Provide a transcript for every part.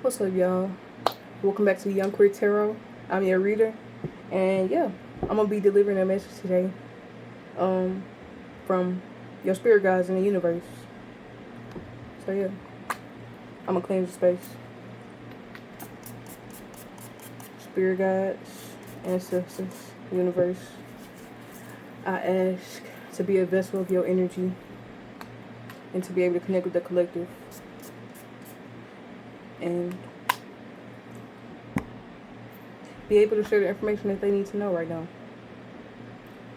What's up, y'all? Welcome back to Young Queer Tarot. I'm your reader, and yeah, I'm gonna be delivering a message today, from your spirit guides in the universe. So yeah, I'm gonna cleanse the space. Spirit guides, ancestors, universe. I ask to be a vessel of your energy and to be able to connect with the collective and be able to share the information that they need to know right now.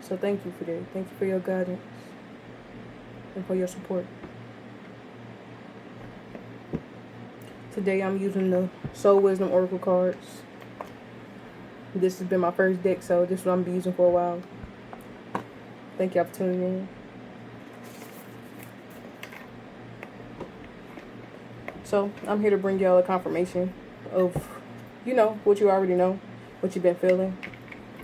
So thank you for that. Thank you for your guidance and for your support. Today I'm using the Soul Wisdom Oracle cards. This has been my first deck, so this is what I'm gonna be using for a while. Thank y'all for tuning in. So I'm here to bring y'all a confirmation of, what you already know, what you've been feeling,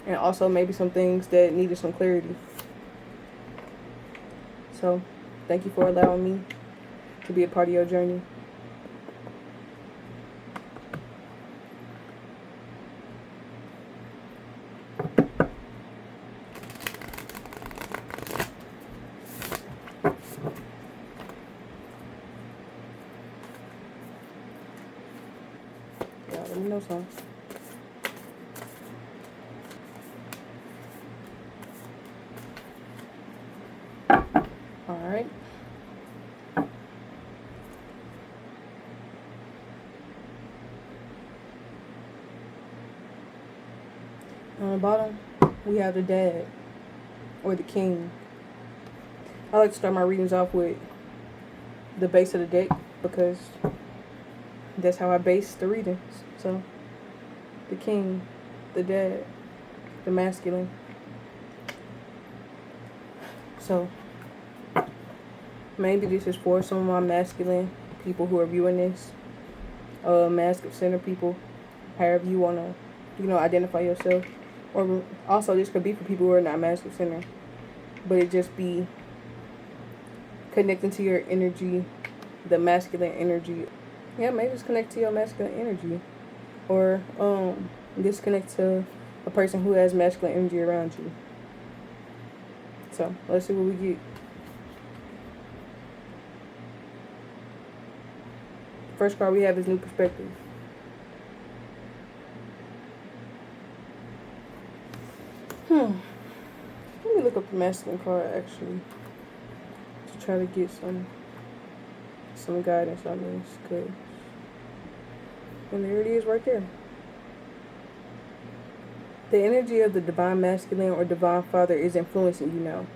and also maybe some things that needed some clarity. So thank you for allowing me to be a part of your journey. Y'all let me know some. Alright. On the bottom, we have the Dad, or the King. I like to start my readings off with the base of the deck because that's how I base the readings. So, the King, the Dad, the masculine. So, maybe this is for some of my masculine people who are viewing this. Masculine center people, however you want to, identify yourself. Or also, this could be for people who are not masculine center, but it just be connecting to your energy, the masculine energy. Yeah, maybe just connect to your masculine energy, or disconnect to a person who has masculine energy around you. So let's see what we get. First card we have is New Perspective. Let me look up the masculine card actually to try to get some guidance on this. Cause, and there it is right there. The energy of the divine masculine or divine father is influencing you now.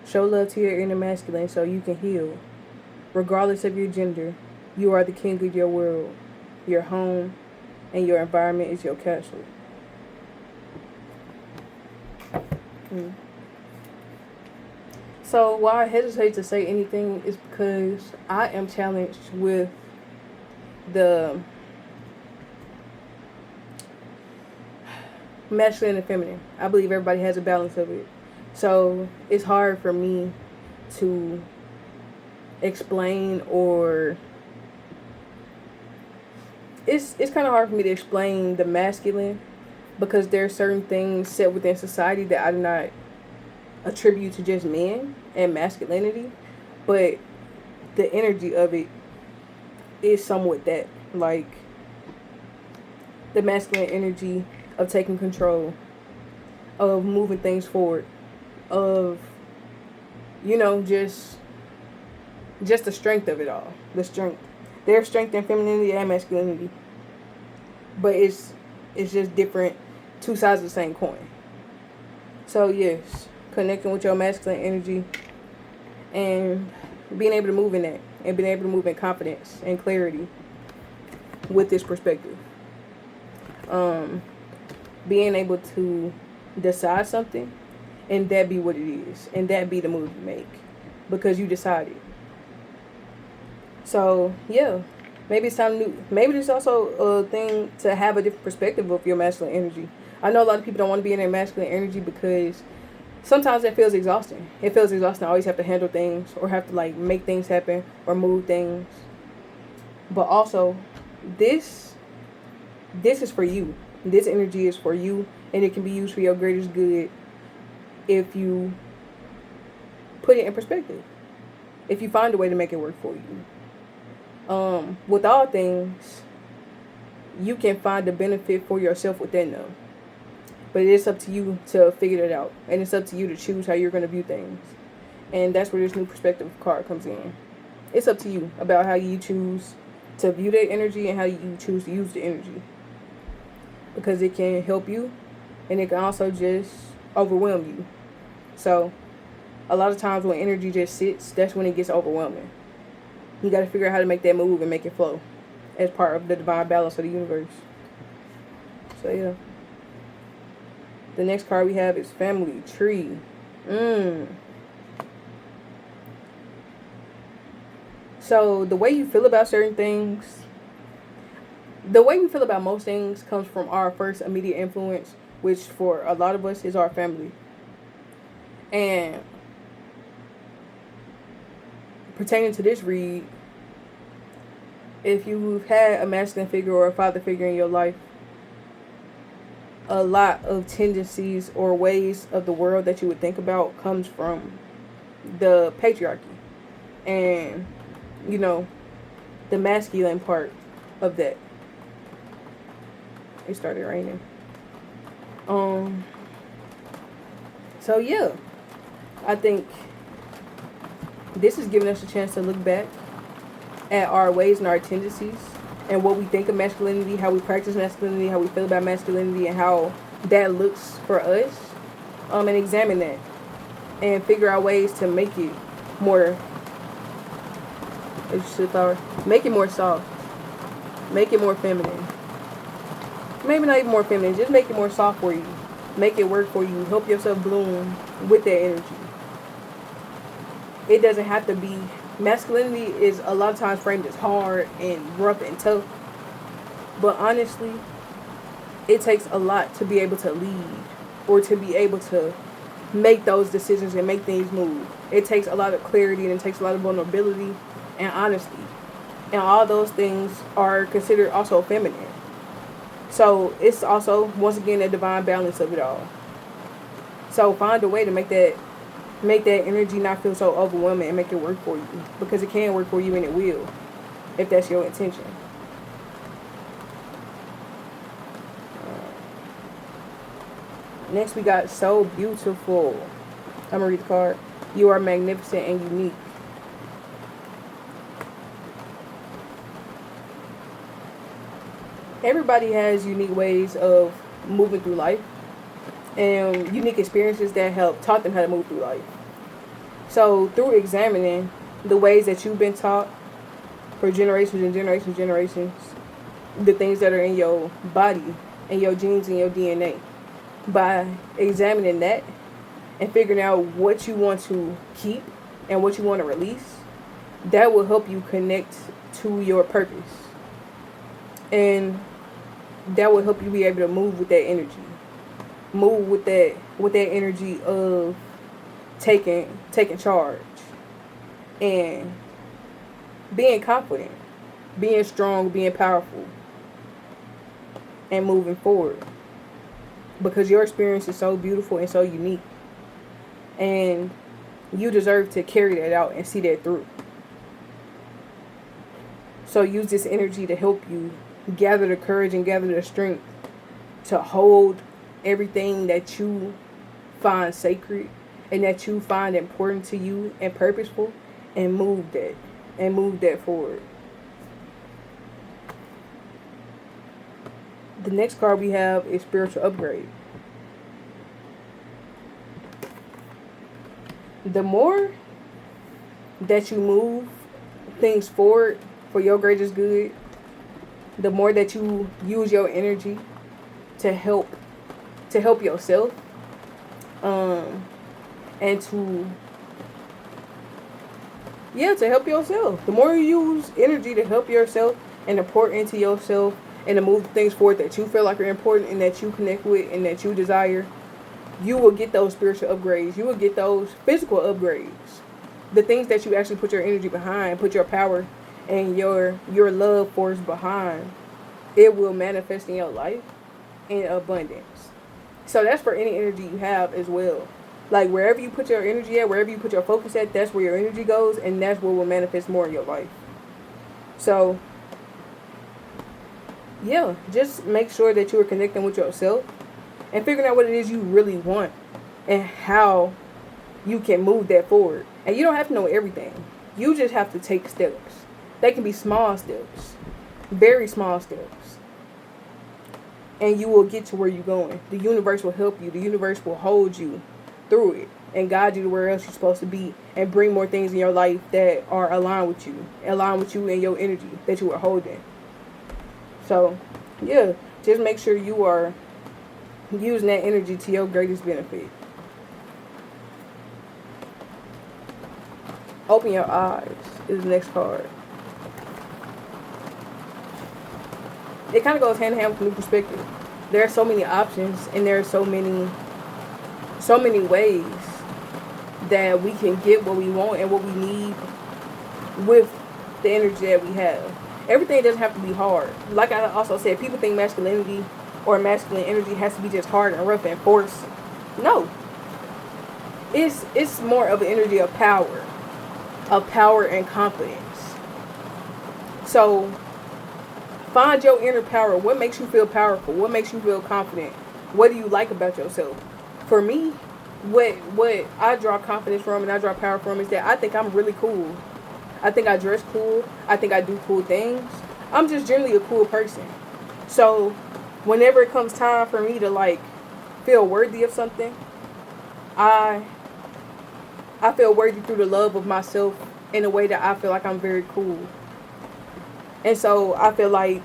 Show love to your inner masculine so you can heal. Regardless of your gender, you are the king of your world. Your home and your environment is your castle. So why I hesitate to say anything is because I am challenged with the masculine and feminine. I believe everybody has a balance of it. So it's hard for me to explain, or it's kind of hard for me to explain the masculine because there are certain things set within society that I do not attribute to just men and masculinity, but the energy of it is somewhat that, like the masculine energy of taking control, of moving things forward, of just the strength of it all. The strength. There's strength in femininity and masculinity, but it's just different, two sides of the same coin. So yes, connecting with your masculine energy and being able to move in that, and being able to move in confidence and clarity with this perspective. Being able to decide something and that be what it is, and that be the move you make because you decided. So yeah, maybe it's time to, maybe there's also a thing to have a different perspective of your masculine energy. I know a lot of people don't want to be in their masculine energy because sometimes it feels exhausting. It feels exhausting to always have to handle things or have to make things happen or move things. But also, this this is for you. This energy is for you, and it can be used for your greatest good if you put it in perspective. If you find a way to make it work for you. With all things, you can find the benefit for yourself within them. But it's up to you to figure it out. And it's up to you to choose how you're going to view things. And that's where this new perspective card comes in. It's up to you about how you choose to view that energy and how you choose to use the energy. Because it can help you, and it can also just overwhelm you. So, a lot of times when energy just sits, that's when it gets overwhelming. You got to figure out how to make that move and make it flow as part of the divine balance of the universe. So, yeah. The next card we have is Family Tree. So, the way you feel about certain things, the way we feel about most things comes from our first immediate influence, which for a lot of us is our family. And pertaining to this read, if you've had a masculine figure or a father figure in your life, a lot of tendencies or ways of the world that you would think about comes from the patriarchy and, you know, the masculine part of that. It started raining. So yeah, I think this is giving us a chance to look back at our ways and our tendencies and what we think of masculinity, how we practice masculinity, how we feel about masculinity, and how that looks for us, and examine that and figure out ways to make it more, make it more soft, make it more feminine. Maybe not even more feminine, just make it more soft for you. Make it work for you. Help yourself bloom with that energy. It doesn't have to be, masculinity is a lot of times framed as hard and rough and tough. But honestly, it takes a lot to be able to lead or to be able to make those decisions and make things move. It takes a lot of clarity and it takes a lot of vulnerability and honesty. And all those things are considered also feminine. So it's also, once again, a divine balance of it all. So find a way to make that energy not feel so overwhelming and make it work for you. Because it can work for you and it will, if that's your intention. Next we got So Beautiful. I'm going to read the card. You are magnificent and unique. Everybody has unique ways of moving through life and unique experiences that taught them how to move through life. So through examining the ways that you've been taught for generations and generations and generations, the things that are in your body and your genes and your DNA, by examining that and figuring out what you want to keep and what you want to release, that will help you connect to your purpose. And that will help you be able to move with that energy. Move with that energy of taking charge and being confident, being strong, being powerful, and moving forward. Because your experience is so beautiful and so unique. And you deserve to carry that out and see that through. So use this energy to help you gather the courage and gather the strength to hold everything that you find sacred and that you find important to you and purposeful, and move that forward. The next card we have is Spiritual Upgrade. The more that you move things forward for your greatest good, the more that you use your energy to help yourself, and to help yourself. The more you use energy to help yourself and to pour into yourself and to move things forward that you feel like are important and that you connect with and that you desire, you will get those spiritual upgrades. You will get those physical upgrades. The things that you actually put your energy behind, put your power and your love force behind, it will manifest in your life in abundance. So that's for any energy you have as well. Like wherever you put your energy at, wherever you put your focus at, that's where your energy goes, and that's what will manifest more in your life. So yeah, just make sure that you are connecting with yourself and figuring out what it is you really want and how you can move that forward. And you don't have to know everything. You just have to take steps. They can be small steps, very small steps. And you will get to where you're going. The universe will help you. The universe will hold you through it and guide you to where else you're supposed to be and bring more things in your life that are aligned with you and your energy that you are holding. So, yeah, just make sure you are using that energy to your greatest benefit. Open your eyes is the next card. It kind of goes hand in hand with new perspective. There are so many options, and there are so many ways that we can get what we want and what we need with the energy that we have. Everything doesn't have to be hard. Like I also said, people think masculinity or masculine energy has to be just hard and rough and force. No. It's more of an energy of power and confidence. So find your inner power. What makes you feel powerful? What makes you feel confident? What do you like about yourself? For me, what I draw confidence from and I draw power from is that I think I'm really cool. I think I dress cool. I think I do cool things. I'm just generally a cool person. So whenever it comes time for me to like feel worthy of something, I feel worthy through the love of myself in a way that I feel like I'm very cool. And so I feel like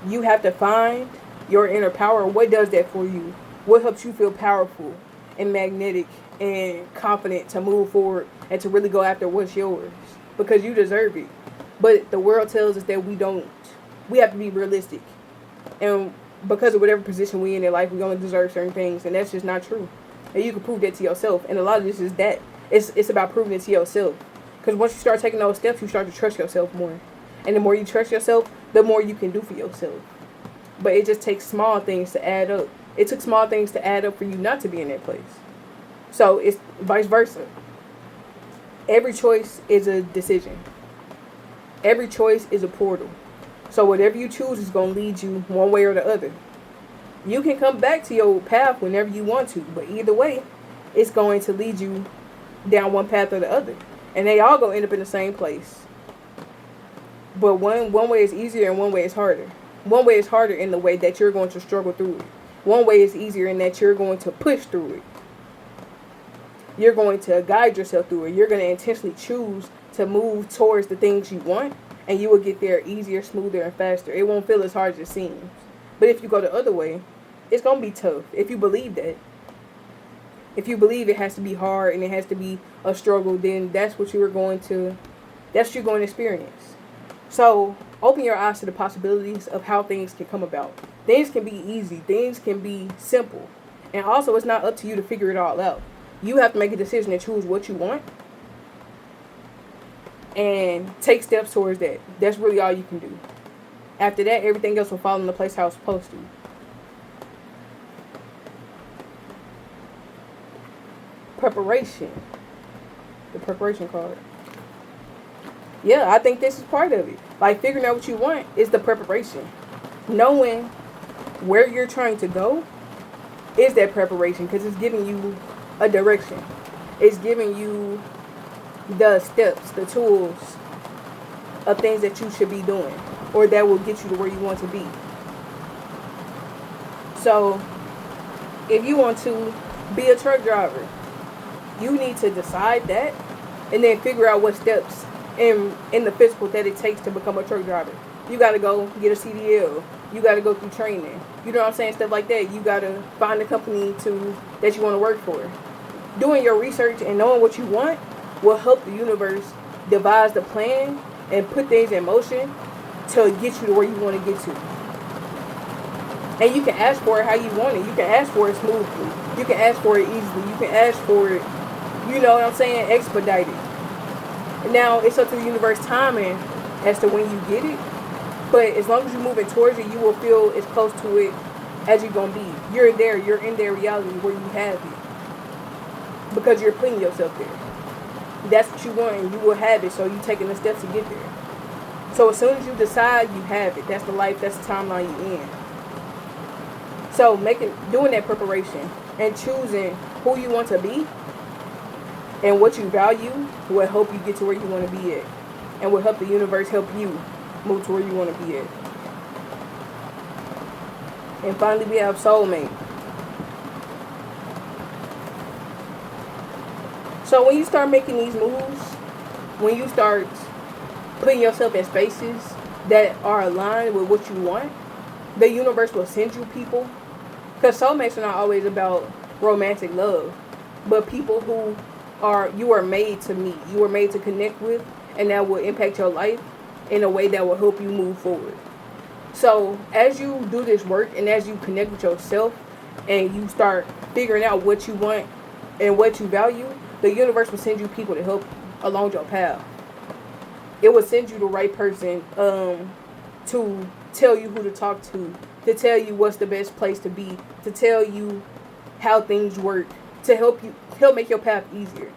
you have to find your inner power. What does that for you? What helps you feel powerful and magnetic and confident to move forward and to really go after what's yours? Because you deserve it. But the world tells us that we don't. We have to be realistic. And because of whatever position we in life, we only deserve certain things. And that's just not true. And you can prove that to yourself. And a lot of this is that. It's about proving it to yourself. Because once you start taking those steps, you start to trust yourself more. And the more you trust yourself, the more you can do for yourself. But it just takes small things to add up. It took small things to add up for you not to be in that place. So it's vice versa. Every choice is a decision. Every choice is a portal. So whatever you choose is going to lead you one way or the other. You can come back to your path whenever you want to. But either way, it's going to lead you down one path or the other. And they all going to end up in the same place. But one way is easier and one way is harder. One way is harder in the way that you're going to struggle through it. One way is easier in that you're going to push through it. You're going to guide yourself through it. You're going to intentionally choose to move towards the things you want, and you will get there easier, smoother, and faster. It won't feel as hard as it seems. But if you go the other way, it's going to be tough. If you believe that. If you believe it has to be hard and it has to be a struggle, then that's what you're going to experience. So open your eyes to the possibilities of how things can come about. Things can be easy. Things can be simple. And also, it's not up to you to figure it all out. You have to make a decision and choose what you want and take steps towards that. That's really all you can do. After that, everything else will fall into place how it's supposed to. Preparation. The preparation card. Yeah, I think this is part of it. Like, figuring out what you want is the preparation. Knowing where you're trying to go is that preparation, because it's giving you a direction. It's giving you the steps, the tools of things that you should be doing or that will get you to where you want to be. So, if you want to be a truck driver, you need to decide that and then figure out what steps in the physical that it takes to become a truck driver. You got to go get a CDL. You got to go through training. You know what I'm saying? Stuff like that. You got to find a company that you want to work for. Doing your research and knowing what you want will help the universe devise the plan and put things in motion to get you to where you want to get to. And you can ask for it how you want it. You can ask for it smoothly. You can ask for it easily. You can ask for it, you know what I'm saying, expedited. Now, it's up to the universe timing as to when you get it. But as long as you're moving towards it, you will feel as close to it as you're going to be. You're there. You're in their reality where you have it. Because you're putting yourself there. That's what you want, and you will have it. So you're taking the steps to get there. So as soon as you decide, you have it. That's the life. That's the timeline you're in. So doing that preparation and choosing who you want to be and what you value will help you get to where you want to be at, and will help the universe help you move to where you want to be at. And finally, we have soulmate. So when you start making these moves, when you start putting yourself in spaces that are aligned with what you want, the universe will send you people. Because soulmates are not always about romantic love, but people who you are made to meet, you are made to connect with, and that will impact your life in a way that will help you move forward. So as you do this work and as you connect with yourself and you start figuring out what you want and what you value, the universe will send you people to help along your path. It will send you the right person to tell you who to talk to tell you what's the best place to be, to tell you how things work, to help make your path easier,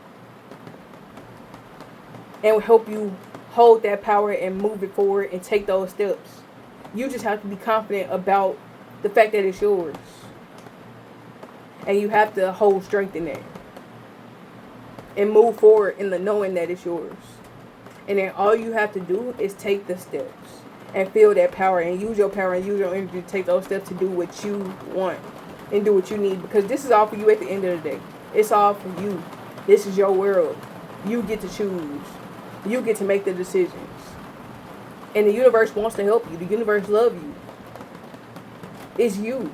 and will help you hold that power and move it forward and take those steps. You just have to be confident about the fact that it's yours, and you have to hold strength in that and move forward in the knowing that it's yours. And then all you have to do is take the steps and feel that power and use your power and use your energy to take those steps to do what you want and do what you need. Because this is all for you at the end of the day. It's all for you. This is your world. You get to choose. You get to make the decisions. And the universe wants to help you. The universe loves you. It's you.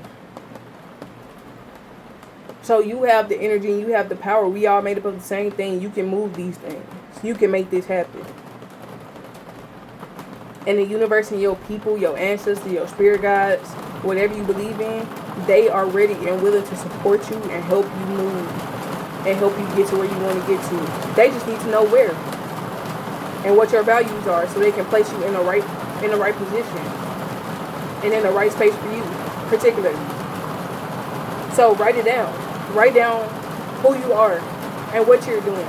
So you have the energy and you have the power. We all made up of the same thing. You can move these things. You can make this happen. And the universe and your people, your ancestors, your spirit guides, whatever you believe in, they are ready and willing to support you and help you move and help you get to where you want to get to. They just need to know where and what your values are, so they can place you in the right position and in the right space for you, particularly. So write it down. Write down who you are and what you're doing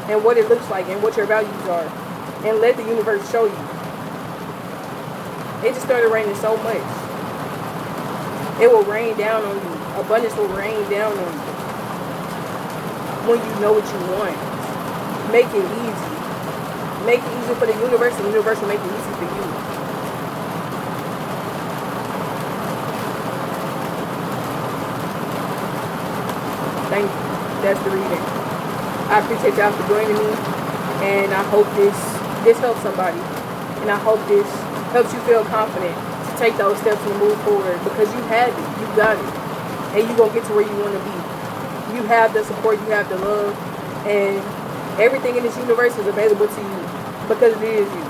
and what it looks like and what your values are, and let the universe show you. It just started raining so much. It will rain down on you. Abundance will rain down on you when you know what you want. Make it easy. Make it easy for the universe, and the universe will make it easy for you. Thank you. That's the reading. I appreciate y'all for joining me, and I hope this helps somebody, and I hope this helps you feel confident to take those steps and move forward, because you have it, you got it, and you're going to get to where you want to be. You have the support, you have the love, and everything in this universe is available to you because it is you.